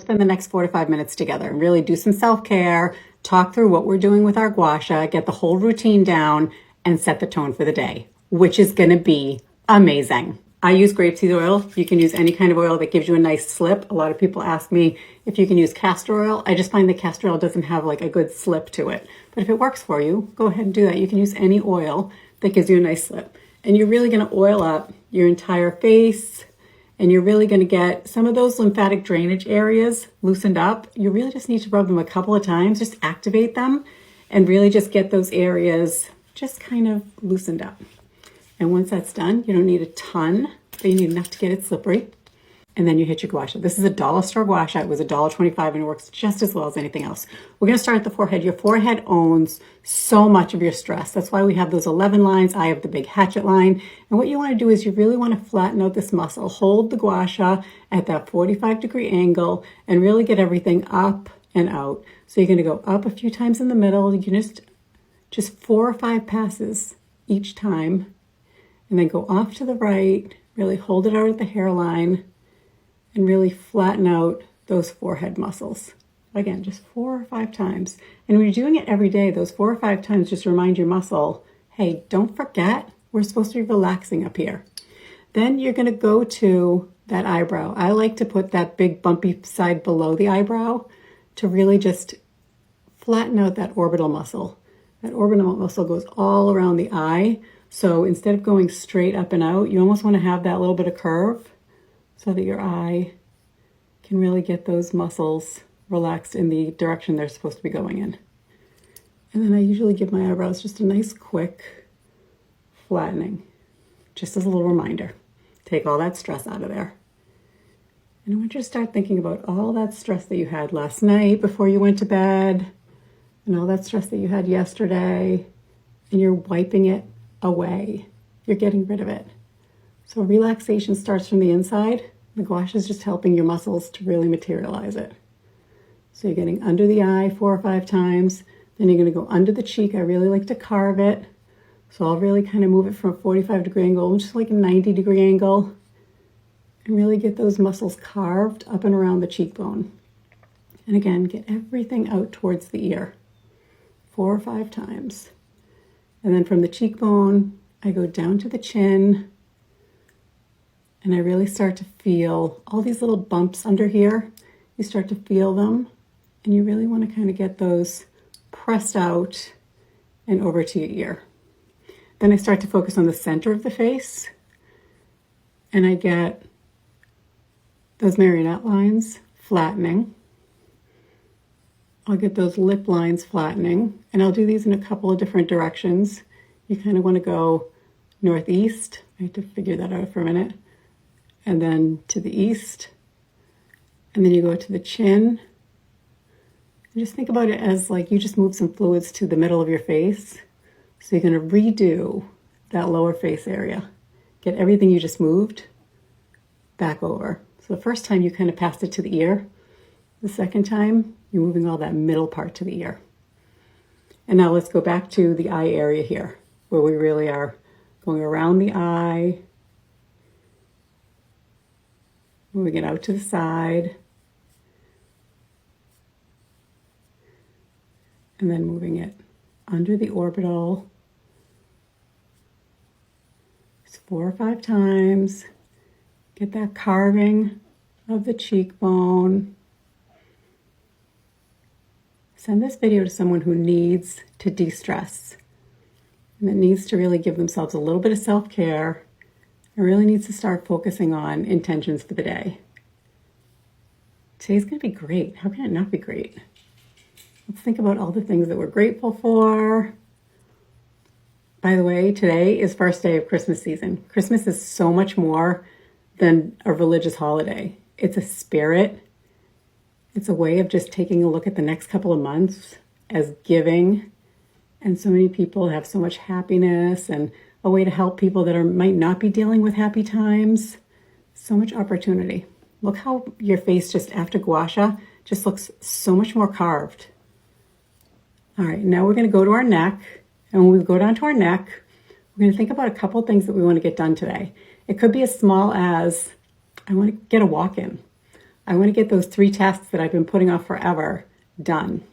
spend the next 4 to 5 minutes together and really do some self-care, talk through what we're doing with our guasha, get the whole routine down, and set the tone for the day, which is going to be amazing. I use grapeseed oil. You can use any kind of oil that gives you a nice slip. A lot of people ask me if you can use castor oil. I just find that castor oil doesn't have like a good slip to it. But if it works for you, go ahead and do that. You can use any oil that gives you a nice slip. And you're really going to oil up your entire face, and you're really going to get some of those lymphatic drainage areas loosened up. You really just need to rub them a couple of times, just activate them, and really just get those areas just kind of loosened up. And once that's done, you don't need a ton, but you need enough to get it slippery. And then you hit your guasha. This is a dollar store guasha. It was $1.25 and it works just as well as anything else. We're gonna start at the forehead. Your forehead owns so much of your stress. That's why we have those 11 lines. I have the big hatchet line. And what you wanna do is you really wanna flatten out this muscle. Hold the guasha at that 45-degree angle and really get everything up and out. So you're gonna go up a few times in the middle. You can just 4 or 5 passes each time. And then go off to the right, really hold it out at the hairline, and really flatten out those forehead muscles. Again, just 4 or 5 times. And when you're doing it every day, those 4 or 5 times, just remind your muscle, hey, don't forget, we're supposed to be relaxing up here. Then you're gonna go to that eyebrow. I like to put that big bumpy side below the eyebrow to really just flatten out that orbital muscle. That orbital muscle goes all around the eye. So instead of going straight up and out, you almost wanna have that little bit of curve so that your eye can really get those muscles relaxed in the direction they're supposed to be going in. And then I usually give my eyebrows just a nice quick flattening, just as a little reminder. Take all that stress out of there. And I want you to start thinking about all that stress that you had last night before you went to bed, and all that stress that you had yesterday, and you're wiping it away. You're getting rid of it. So relaxation starts from the inside. The guasha is just helping your muscles to really materialize it. So you're getting under the eye 4 or 5 times. Then you're going to go under the cheek. I really like to carve it. So I'll really kind of move it from a 45-degree angle, just like a 90-degree angle, and really get those muscles carved up and around the cheekbone. And again, get everything out towards the ear 4 or 5 times. And then from the cheekbone, I go down to the chin, and I really start to feel all these little bumps under here. You start to feel them, and you really want to kind of get those pressed out and over to your ear. Then I start to focus on the center of the face, and I get those marionette lines flattening. I'll get those lip lines flattening, and I'll do these in a couple of different directions. You kind of want to go northeast. I have to figure that out for a minute. And then to the east. And then you go to the chin. And just think about it as like you just move some fluids to the middle of your face. So you're going to redo that lower face area. Get everything you just moved back over. So the first time you kind of passed it to the ear. The second time, you're moving all that middle part to the ear. And now let's go back to the eye area here, where we really are going around the eye, moving it out to the side, and then moving it under the orbital. Just 4 or 5 times. Get that carving of the cheekbone. Send this video to someone who needs to de-stress and that needs to really give themselves a little bit of self-care and really needs to start focusing on intentions for the day. Today's going to be great. How can it not be great? Let's think about all the things that we're grateful for. By the way, today is first day of Christmas season. Christmas is so much more than a religious holiday. It's a spirit. It's a way of just taking a look at the next couple of months as giving. And so many people have so much happiness and a way to help people that might not be dealing with happy times. So much opportunity. Look how your face just after guasha just looks so much more carved. All right, now we're going to go to our neck. And when we go down to our neck, we're going to think about a couple of things that we want to get done today. It could be as small as, I want to get a walk in. I want to get those 3 tasks that I've been putting off forever done.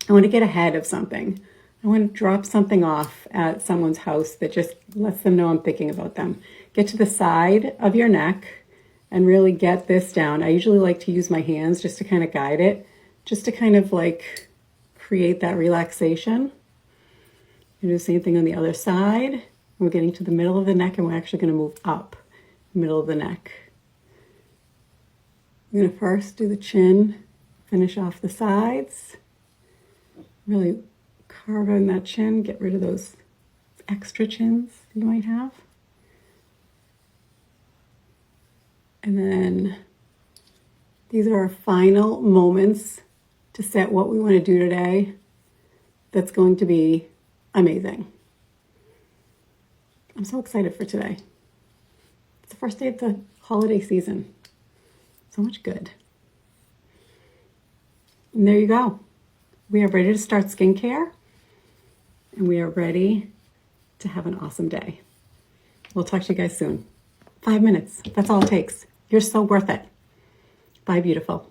I want to get ahead of something. I want to drop something off at someone's house that just lets them know I'm thinking about them. Get to the side of your neck and really get this down. I usually like to use my hands just to kind of guide it, just to kind of like create that relaxation. You do the same thing on the other side. We're getting to the middle of the neck and we're actually going to move up the middle of the neck. I'm going to first do the chin, finish off the sides. Really carve in that chin, get rid of those extra chins you might have. And then these are our final moments to set what we want to do today. That's going to be amazing. I'm so excited for today. It's the first day of the holiday season. So much good. And there you go. We are ready to start skincare. And we are ready to have an awesome day. We'll talk to you guys soon. 5 minutes. That's all it takes. You're so worth it. Bye, beautiful.